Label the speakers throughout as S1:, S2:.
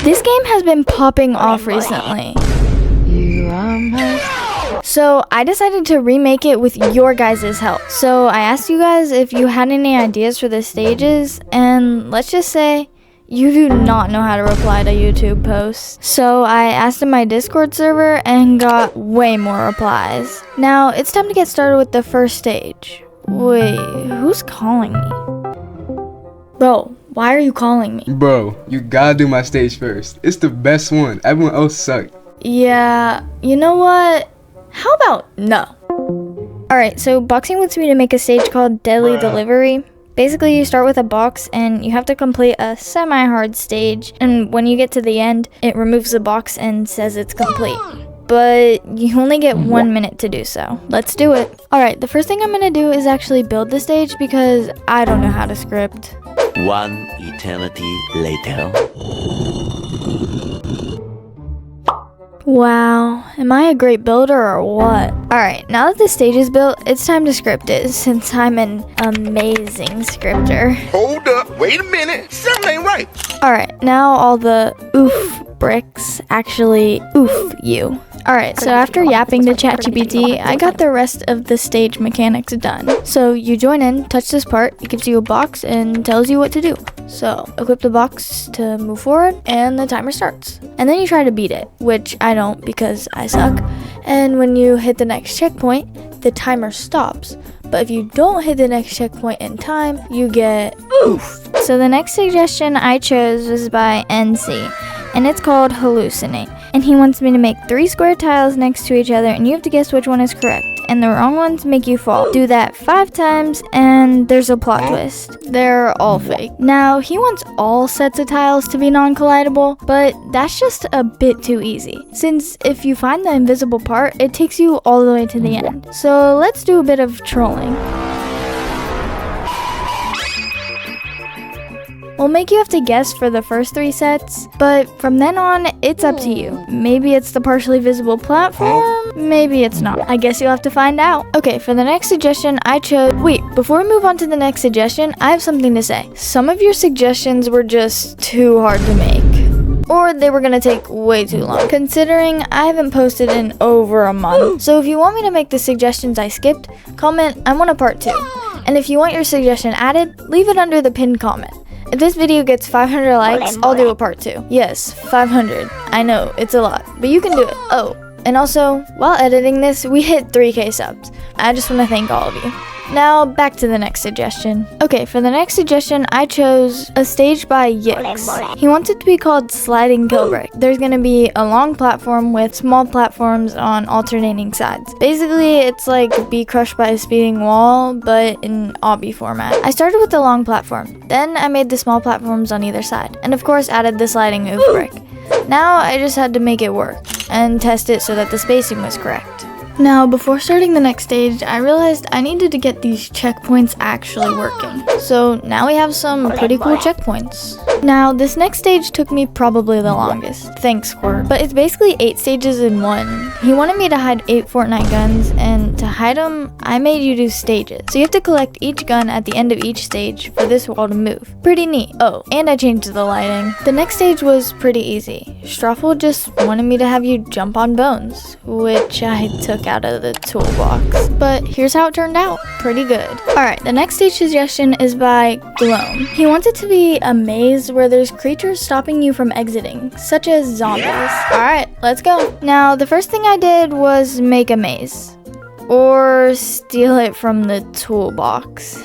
S1: This game has been popping off recently. So I decided to remake it with your guys' help. So I asked you guys if you had any ideas for the stages, and let's just say you do not know how to reply to YouTube posts. So I asked in my Discord server and got way more replies. Now it's time to get started with the first stage. Wait, who's calling me? Bro, why are you calling me?
S2: Bro, you gotta do my stage first. It's the best one. Everyone else sucked.
S1: Yeah, you know what? How about no? Alright, so boxing wants me to make a stage called Deadly Delivery. Basically, you start with a box and you have to complete a semi-hard stage, and when you get to the end, it removes the box and says it's complete. But you only get 1 minute to do so. Let's do it. Alright, the first thing I'm gonna do is actually build the stage because I don't know how to script.
S3: One eternity later.
S1: Wow, am I a great builder or what? Alright, now that the stage is built, it's time to script it since I'm an amazing scripter.
S4: Hold up, wait a minute, something ain't right.
S1: Alright, now all the oof bricks actually oof you. Alright, so after yapping to ChatGPT, I got the rest of the stage mechanics done. So you join in, touch this part, it gives you a box and tells you what to do. So equip the box to move forward and the timer starts. And then you try to beat it, which I don't because I suck. And when you hit the next checkpoint, the timer stops. But if you don't hit the next checkpoint in time, you get oof. So the next suggestion I chose was by NC, and it's called Hallucinate. And he wants me to make 3 square tiles next to each other, and you have to guess which one is correct. And the wrong ones make you fall. Do that 5 times, and there's a plot twist. They're all fake. Now, he wants all sets of tiles to be non-collidable, but that's just a bit too easy. Since if you find the invisible part, it takes you all the way to the end. So let's do a bit of trolling. We'll make you have to guess for the first 3 sets, but from then on, it's up to you. Maybe it's the partially visible platform, maybe it's not. I guess you'll have to find out. Okay, for the next suggestion, I chose... Wait, before we move on to the next suggestion, I have something to say. Some of your suggestions were just too hard to make. Or they were gonna take way too long, considering I haven't posted in over a month. So if you want me to make the suggestions I skipped, comment, I want a part 2. And if you want your suggestion added, leave it under the pinned comment. If this video gets 500 likes, I'll do a part 2. Yes, 500. I know, it's a lot, but you can do it. Oh, and also, while editing this, we hit 3K subs. I just want to thank all of you. Now, back to the next suggestion. Okay, for the next suggestion, I chose a stage by Yix. He wants it to be called Sliding Kill Brick. There's gonna be a long platform with small platforms on alternating sides. Basically, it's like Be Crushed by a Speeding Wall, but in OBBY format. I started with the long platform. Then I made the small platforms on either side. And of course, added the sliding oof brick. Now, I just had to make it work and test it so that the spacing was correct. Now, before starting the next stage, I realized I needed to get these checkpoints actually working. So now we have some pretty cool checkpoints. Now, this next stage took me probably the longest. Thanks, Squirt. But it's basically 8 stages in one. He wanted me to hide 8 Fortnite guns, and to hide them, I made you do stages. So you have to collect each gun at the end of each stage for this wall to move. Pretty neat. Oh, and I changed the lighting. The next stage was pretty easy. Straffel just wanted me to have you jump on bones, which I took out of the toolbox. But here's how it turned out. Pretty good. Alright, the next stage suggestion is by Gloam. He wants it to be a maze where there's creatures stopping you from exiting, such as zombies. Alright, let's go. Now, the first thing I did was make a maze. Or steal it from the toolbox.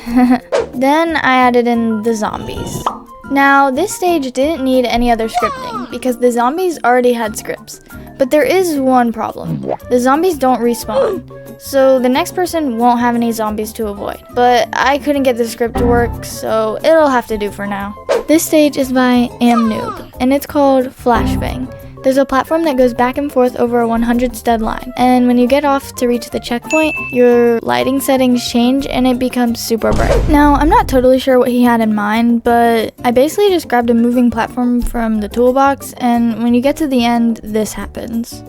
S1: Then I added in the zombies. Now, this stage didn't need any other scripting because the zombies already had scripts. But there is one problem. The zombies don't respawn. So the next person won't have any zombies to avoid. But I couldn't get the script to work, so it'll have to do for now. This stage is by AmNoob, and it's called Flashbang. There's a platform that goes back and forth over a 100 stud line, and when you get off to reach the checkpoint, your lighting settings change and it becomes super bright. Now, I'm not totally sure what he had in mind, but I basically just grabbed a moving platform from the toolbox, and when you get to the end, this happens.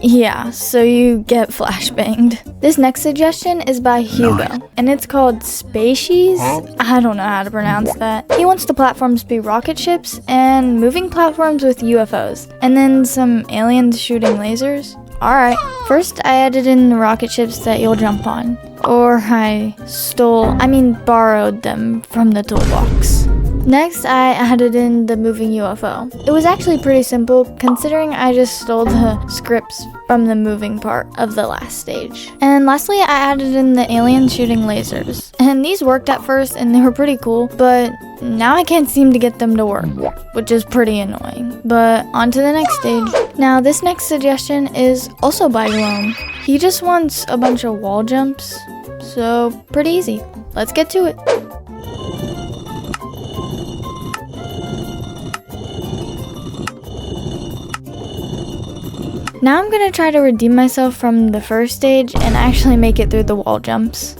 S1: Yeah, so you get flashbanged. This next suggestion is by Hugo, and it's called Spaceies. I don't know how to pronounce that. He wants the platforms to be rocket ships and moving platforms with UFOs, and then some aliens shooting lasers. Alright, first I added in the rocket ships that you'll jump on. Or I borrowed them from the toolbox. Next, I added in the moving UFO. It was actually pretty simple considering I just stole the scripts from the moving part of the last stage. And lastly, I added in the aliens shooting lasers. And these worked at first and they were pretty cool, but now I can't seem to get them to work, which is pretty annoying. But on to the next stage. Now, this next suggestion is also by Gloam. He just wants a bunch of wall jumps, so pretty easy. Let's get to it. Now I'm gonna try to redeem myself from the first stage and actually make it through the wall jumps.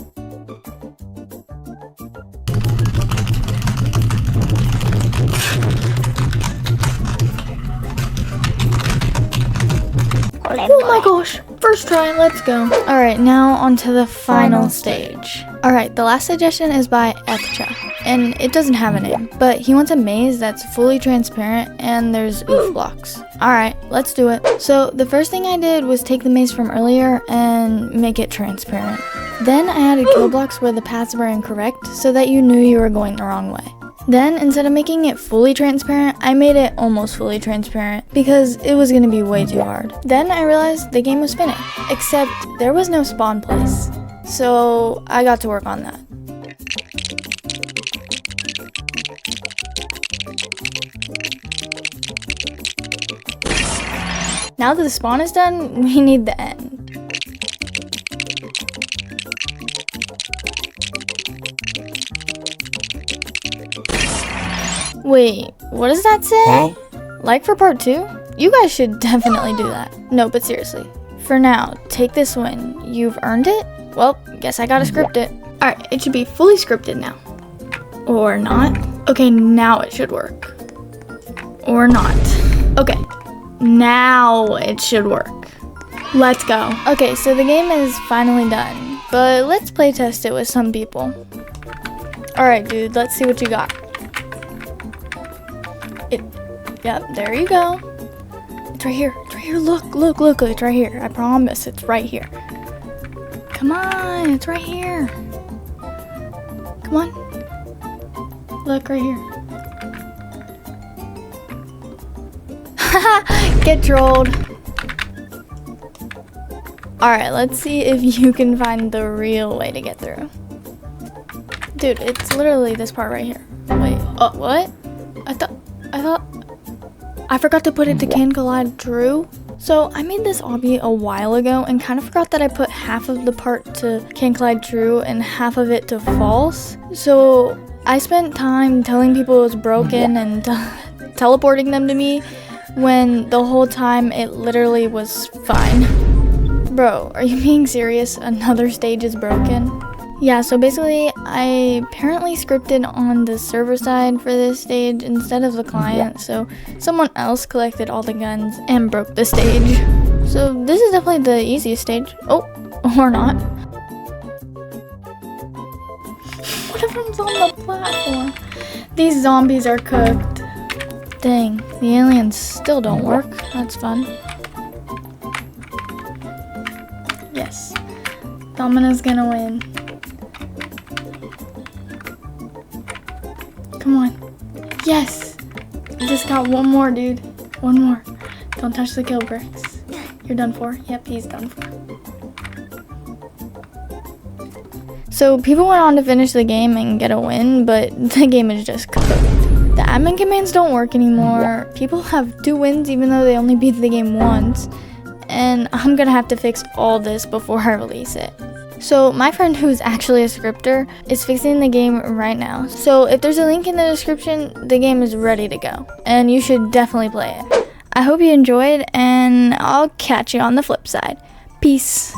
S1: Oh my gosh, first try, let's go. Alright, now on to the final stage. Alright, the last suggestion is by Etcha, and it doesn't have a name, but he wants a maze that's fully transparent and there's oof blocks. Alright, let's do it. So the first thing I did was take the maze from earlier and make it transparent. Then I added kill blocks where the paths were incorrect so that you knew you were going the wrong way. Then, instead of making it fully transparent, I made it almost fully transparent because it was going to be way too hard. Then I realized the game was finished, except there was no spawn place. So I got to work on that. Now that the spawn is done, we need the end. Wait, what does that say?
S3: Huh?
S1: Like for part 2? You guys should definitely do that. No, but seriously. For now, take this win. You've earned it? Well, guess I gotta script it. Alright, it should be fully scripted now. Or not. Okay, now it should work. Or not. Okay, now it should work. Let's go. Okay, so the game is finally done. But let's play test it with some people. Alright, dude, let's see what you got. Yep, there you go. It's right here. It's right here. Look. It's right here. I promise it's right here. Come on. It's right here. Come on. Look right here. Get trolled. Alright, let's see if you can find the real way to get through. Dude, it's literally this part right here. Wait. Oh, what? I forgot to put it to Can Collide True. So I made this obby a while ago and kind of forgot that I put half of the part to Can Collide True and half of it to false. So I spent time telling people it was broken and teleporting them to me when the whole time it literally was fine. Bro, are you being serious? Another stage is broken? Yeah, so basically, I apparently scripted on the server side for this stage instead of the client, so someone else collected all the guns and broke the stage. So this is definitely the easiest stage. Oh, or not. One of them's on the platform. These zombies are cooked. Dang, the aliens still don't work. That's fun. Yes, Domina's gonna win. Come on. Yes! You just got one more, dude. One more. Don't touch the kill bricks. You're done for. Yep, he's done for. So people went on to finish the game and get a win, but the game is just cooked. The admin commands don't work anymore. People have 2 wins even though they only beat the game once. And I'm gonna have to fix all this before I release it. So my friend who's actually a scripter is fixing the game right now. So if there's a link in the description, the game is ready to go. And you should definitely play it. I hope you enjoyed and I'll catch you on the flip side. Peace.